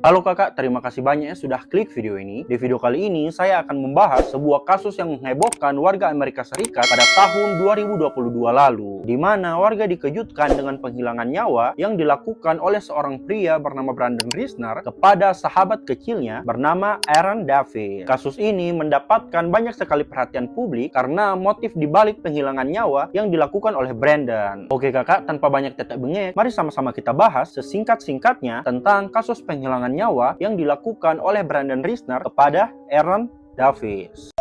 Halo kakak, terima kasih banyak ya sudah klik video ini. Di video kali ini saya akan membahas sebuah kasus yang menghebohkan warga Amerika Serikat pada tahun 2022 lalu, di mana warga dikejutkan dengan penghilangan nyawa yang dilakukan oleh seorang pria bernama Brandon Risner kepada sahabat kecilnya bernama Aaron Davis. Kasus ini mendapatkan banyak sekali perhatian publik karena motif dibalik penghilangan nyawa yang dilakukan oleh Brandon. Oke kakak, tanpa banyak tetek bengek, mari sama-sama kita bahas sesingkat-singkatnya tentang kasus penghilangan nyawa yang dilakukan oleh Brandon Risner kepada Aaron Davis.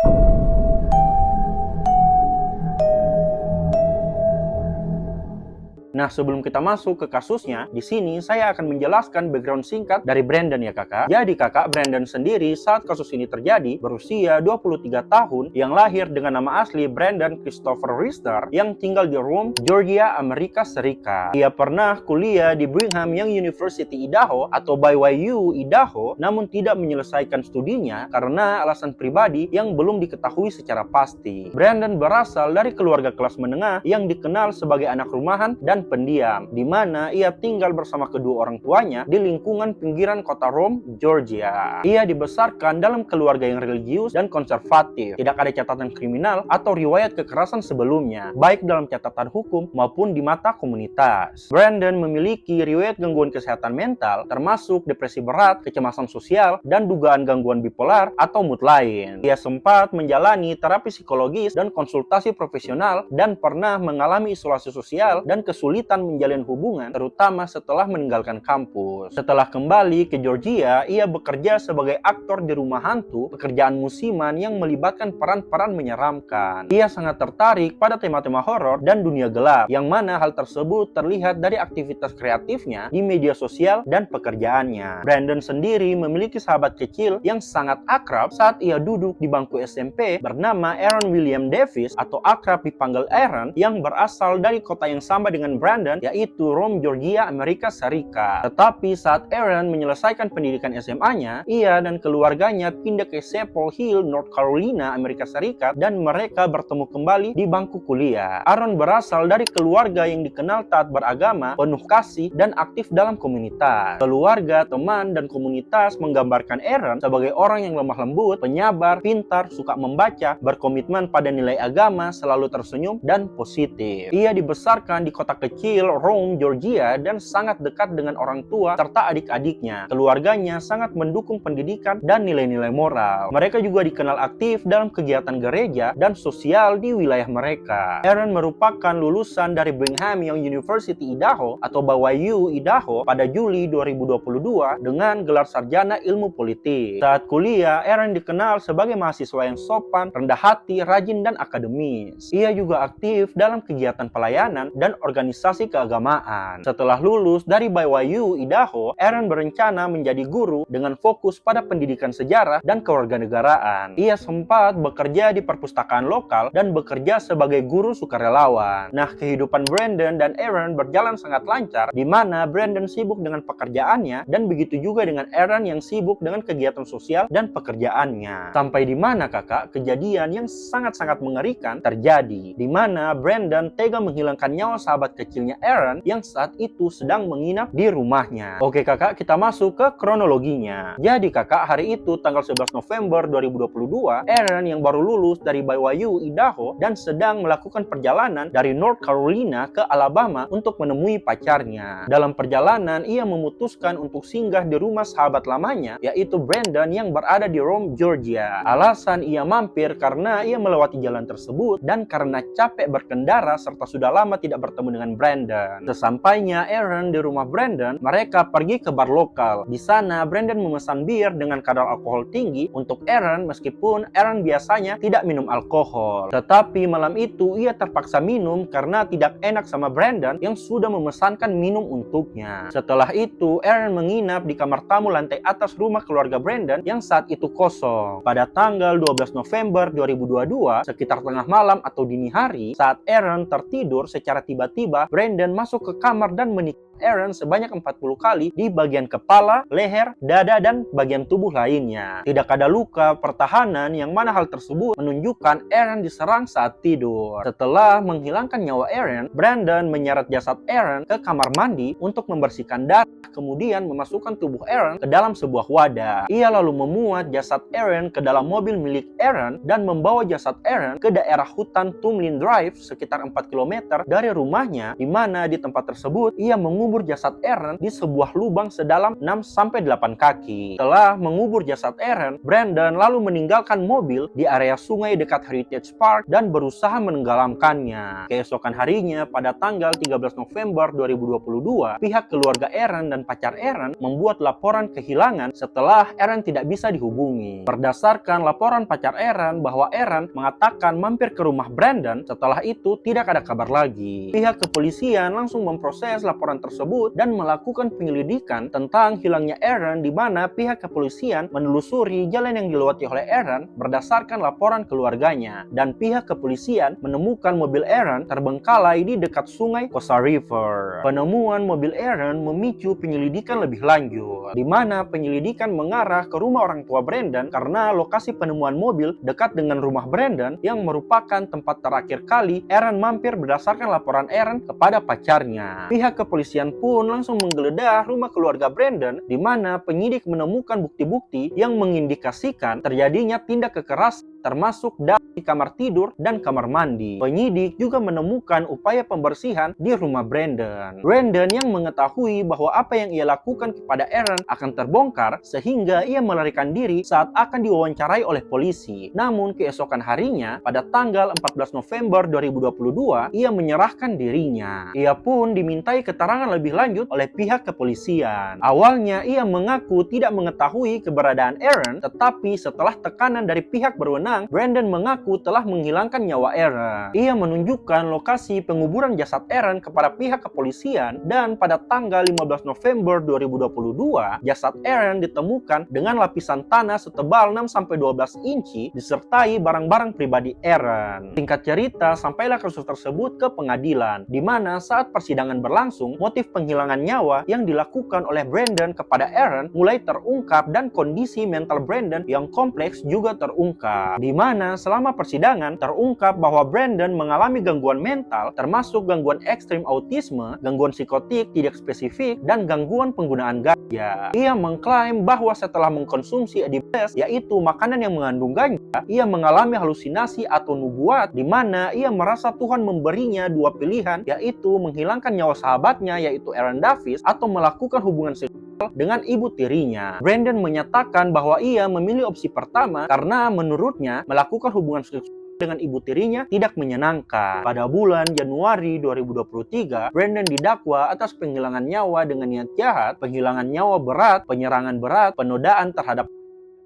Nah, sebelum kita masuk ke kasusnya, di sini saya akan menjelaskan background singkat dari Brandon ya kakak. Jadi kakak, Brandon sendiri saat kasus ini terjadi berusia 23 tahun, yang lahir dengan nama asli Brandon Christopher Risner, yang tinggal di Rome, Georgia, Amerika Serikat. Ia pernah kuliah di Brigham Young University Idaho atau BYU Idaho, namun tidak menyelesaikan studinya karena alasan pribadi yang belum diketahui secara pasti. Brandon berasal dari keluarga kelas menengah yang dikenal sebagai anak rumahan dan pendiam, di mana ia tinggal bersama kedua orang tuanya di lingkungan pinggiran kota Rome, Georgia. Ia dibesarkan dalam keluarga yang religius dan konservatif. Tidak ada catatan kriminal atau riwayat kekerasan sebelumnya, baik dalam catatan hukum maupun di mata komunitas. Brandon memiliki riwayat gangguan kesehatan mental, termasuk depresi berat, kecemasan sosial, dan dugaan gangguan bipolar atau mood lain. Ia sempat menjalani terapi psikologis dan konsultasi profesional dan pernah mengalami isolasi sosial dan kesulitan menjalin hubungan, terutama setelah meninggalkan kampus. Setelah kembali ke Georgia, ia bekerja sebagai aktor di rumah hantu, pekerjaan musiman yang melibatkan peran-peran menyeramkan. Ia sangat tertarik pada tema-tema horor dan dunia gelap, yang mana hal tersebut terlihat dari aktivitas kreatifnya di media sosial dan pekerjaannya. Brandon sendiri memiliki sahabat kecil yang sangat akrab saat ia duduk di bangku SMP bernama Aaron William Davis atau akrab dipanggil Aaron, yang berasal dari kota yang sama dengan Brandon, yaitu Rome, Georgia, Amerika Serikat. Tetapi saat Aaron menyelesaikan pendidikan SMA-nya, ia dan keluarganya pindah ke Chapel Hill, North Carolina, Amerika Serikat, dan mereka bertemu kembali di bangku kuliah. Aaron berasal dari keluarga yang dikenal taat beragama, penuh kasih, dan aktif dalam komunitas. Keluarga, teman, dan komunitas menggambarkan Aaron sebagai orang yang lemah lembut, penyabar, pintar, suka membaca, berkomitmen pada nilai agama, selalu tersenyum, dan positif. Ia dibesarkan di kota kecil Rome, Georgia, dan sangat dekat dengan orang tua serta adik-adiknya. Keluarganya sangat mendukung pendidikan dan nilai-nilai moral. Mereka juga dikenal aktif dalam kegiatan gereja dan sosial di wilayah mereka. Aaron merupakan lulusan dari Brigham Young University Idaho atau BYU Idaho pada Juli 2022 dengan gelar sarjana ilmu politik. Saat kuliah, Aaron dikenal sebagai mahasiswa yang sopan, rendah hati, rajin, dan akademis. Ia juga aktif dalam kegiatan pelayanan dan organisasi keagamaan. Setelah lulus dari BYU Idaho, Aaron berencana menjadi guru dengan fokus pada pendidikan sejarah dan kewarganegaraan. Ia sempat bekerja di perpustakaan lokal dan bekerja sebagai guru sukarelawan. Nah, kehidupan Brandon dan Aaron berjalan sangat lancar, di mana Brandon sibuk dengan pekerjaannya dan begitu juga dengan Aaron yang sibuk dengan kegiatan sosial dan pekerjaannya. Sampai di mana kakak, kejadian yang sangat-sangat mengerikan terjadi, di mana Brandon tega menghilangkan nyawa sahabat kecilnya Aaron yang saat itu sedang menginap di rumahnya. Oke kakak, kita masuk ke kronologinya. Jadi kakak, hari itu tanggal 11 November 2022, Aaron yang baru lulus dari BYU Idaho dan sedang melakukan perjalanan dari North Carolina ke Alabama untuk menemui pacarnya. Dalam perjalanan, ia memutuskan untuk singgah di rumah sahabat lamanya, yaitu Brandon yang berada di Rome, Georgia. Alasan ia mampir karena ia melewati jalan tersebut dan karena capek berkendara serta sudah lama tidak bertemu dengan Brandon. Sesampainya Aaron di rumah Brandon, mereka pergi ke bar lokal. Di sana Brandon memesan bir dengan kadar alkohol tinggi untuk Aaron, meskipun Aaron biasanya tidak minum alkohol. Tetapi malam itu ia terpaksa minum karena tidak enak sama Brandon yang sudah memesankan minum untuknya. Setelah itu Aaron menginap di kamar tamu lantai atas rumah keluarga Brandon yang saat itu kosong. Pada tanggal 12 November 2022, sekitar tengah malam atau dini hari, saat Aaron tertidur, secara tiba-tiba Brandon masuk ke kamar dan menikmati Aaron sebanyak 40 kali di bagian kepala, leher, dada, dan bagian tubuh lainnya. Tidak ada luka pertahanan yang mana hal tersebut menunjukkan Aaron diserang saat tidur. Setelah menghilangkan nyawa Aaron, Brandon menyeret jasad Aaron ke kamar mandi untuk membersihkan darah, kemudian memasukkan tubuh Aaron ke dalam sebuah wadah. Ia lalu memuat jasad Aaron ke dalam mobil milik Aaron dan membawa jasad Aaron ke daerah hutan Tumlin Drive sekitar 4 km dari rumahnya, di mana di tempat tersebut ia mengubur jasad Aaron di sebuah lubang sedalam 6-8 kaki. Setelah mengubur jasad Aaron, Brandon lalu meninggalkan mobil di area sungai dekat Heritage Park dan berusaha menenggelamkannya. Keesokan harinya, pada tanggal 13 November 2022, pihak keluarga Aaron dan pacar Aaron membuat laporan kehilangan setelah Aaron tidak bisa dihubungi. Berdasarkan laporan pacar Aaron bahwa Aaron mengatakan mampir ke rumah Brandon, setelah itu tidak ada kabar lagi. Pihak kepolisian langsung memproses laporan tersebut dan melakukan penyelidikan tentang hilangnya Aaron, di mana pihak kepolisian menelusuri jalan yang dilewati oleh Aaron berdasarkan laporan keluarganya, dan pihak kepolisian menemukan mobil Aaron terbengkalai di dekat sungai Kosa River. Penemuan mobil Aaron memicu penyelidikan lebih lanjut, di mana penyelidikan mengarah ke rumah orang tua Brandon karena lokasi penemuan mobil dekat dengan rumah Brandon yang merupakan tempat terakhir kali Aaron mampir berdasarkan laporan Aaron kepada pacarnya. Pihak kepolisian pun langsung menggeledah rumah keluarga Brandon, di mana penyidik menemukan bukti-bukti yang mengindikasikan terjadinya tindak kekerasan termasuk di kamar tidur dan kamar mandi. Penyidik juga menemukan upaya pembersihan di rumah Brandon. Brandon yang mengetahui bahwa apa yang ia lakukan kepada Aaron akan terbongkar, sehingga ia melarikan diri saat akan diwawancarai oleh polisi. Namun keesokan harinya, pada tanggal 14 November 2022, ia menyerahkan dirinya. Ia pun dimintai keterangan lebih lanjut oleh pihak kepolisian. Awalnya ia mengaku tidak mengetahui keberadaan Aaron, tetapi setelah tekanan dari pihak berwenang, Brandon mengaku telah menghilangkan nyawa Aaron. Ia menunjukkan lokasi penguburan jasad Aaron kepada pihak kepolisian, dan pada tanggal 15 November 2022, jasad Aaron ditemukan dengan lapisan tanah setebal 6-12 inci disertai barang-barang pribadi Aaron. Singkat cerita, sampailah kasus tersebut ke pengadilan, di mana saat persidangan berlangsung, motif penghilangan nyawa yang dilakukan oleh Brandon kepada Aaron mulai terungkap, dan kondisi mental Brandon yang kompleks juga terungkap, di mana selama persidangan terungkap bahwa Brandon mengalami gangguan mental termasuk gangguan ekstrim autisme, gangguan psikotik tidak spesifik, dan gangguan penggunaan ganja. Ia mengklaim bahwa setelah mengkonsumsi edibles, yaitu makanan yang mengandung ganja, ia mengalami halusinasi atau nubuat, di mana ia merasa Tuhan memberinya dua pilihan, yaitu menghilangkan nyawa sahabatnya yaitu Aaron Davis atau melakukan hubungan seksual dengan ibu tirinya. Brandon menyatakan bahwa ia memilih opsi pertama karena menurutnya melakukan hubungan seksual dengan ibu tirinya tidak menyenangkan. Pada bulan Januari 2023, Brandon didakwa atas penghilangan nyawa dengan niat jahat, penghilangan nyawa berat, penyerangan berat, penodaan terhadap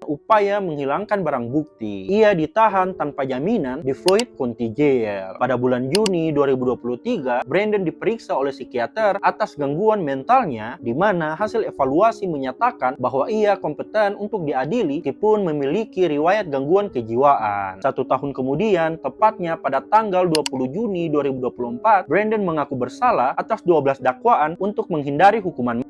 upaya menghilangkan barang bukti. Ia ditahan tanpa jaminan di Floyd County Jail. Pada bulan Juni 2023, Brandon diperiksa oleh psikiater atas gangguan mentalnya, di mana hasil evaluasi menyatakan bahwa ia kompeten untuk diadili meskipun memiliki riwayat gangguan kejiwaan. 1 tahun kemudian, tepatnya pada tanggal 20 Juni 2024, Brandon mengaku bersalah atas 12 dakwaan untuk menghindari hukuman.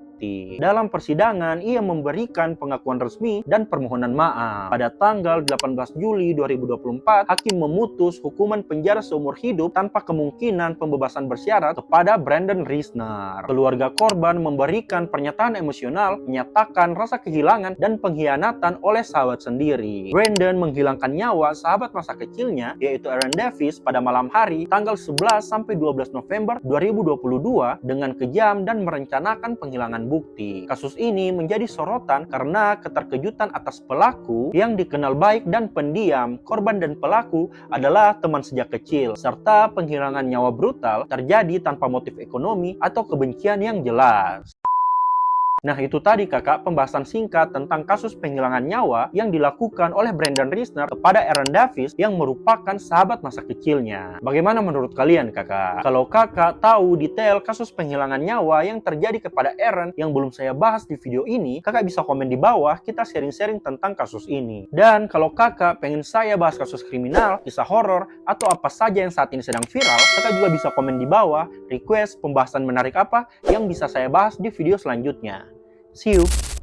Dalam persidangan, ia memberikan pengakuan resmi dan permohonan maaf. Pada tanggal 18 Juli 2024, hakim memutus hukuman penjara seumur hidup tanpa kemungkinan pembebasan bersyarat kepada Brandon Risner. Keluarga korban memberikan pernyataan emosional, menyatakan rasa kehilangan dan pengkhianatan oleh sahabat sendiri. Brandon menghilangkan nyawa sahabat masa kecilnya, yaitu Aaron Davis, pada malam hari tanggal 11-12 November 2022 dengan kejam dan merencanakan penghilangan bukti. Kasus ini menjadi sorotan karena keterkejutan atas pelaku yang dikenal baik dan pendiam. Korban dan pelaku adalah teman sejak kecil, serta penghilangan nyawa brutal terjadi tanpa motif ekonomi atau kebencian yang jelas. Nah, itu tadi kakak pembahasan singkat tentang kasus penghilangan nyawa yang dilakukan oleh Brendan Reisner kepada Aaron Davis yang merupakan sahabat masa kecilnya. Bagaimana menurut kalian kakak? Kalau kakak tahu detail kasus penghilangan nyawa yang terjadi kepada Aaron yang belum saya bahas di video ini, kakak bisa komen di bawah, kita sharing-sharing tentang kasus ini. Dan kalau kakak pengen saya bahas kasus kriminal, kisah horor, atau apa saja yang saat ini sedang viral, kakak juga bisa komen di bawah, request pembahasan menarik apa yang bisa saya bahas di video selanjutnya. See you!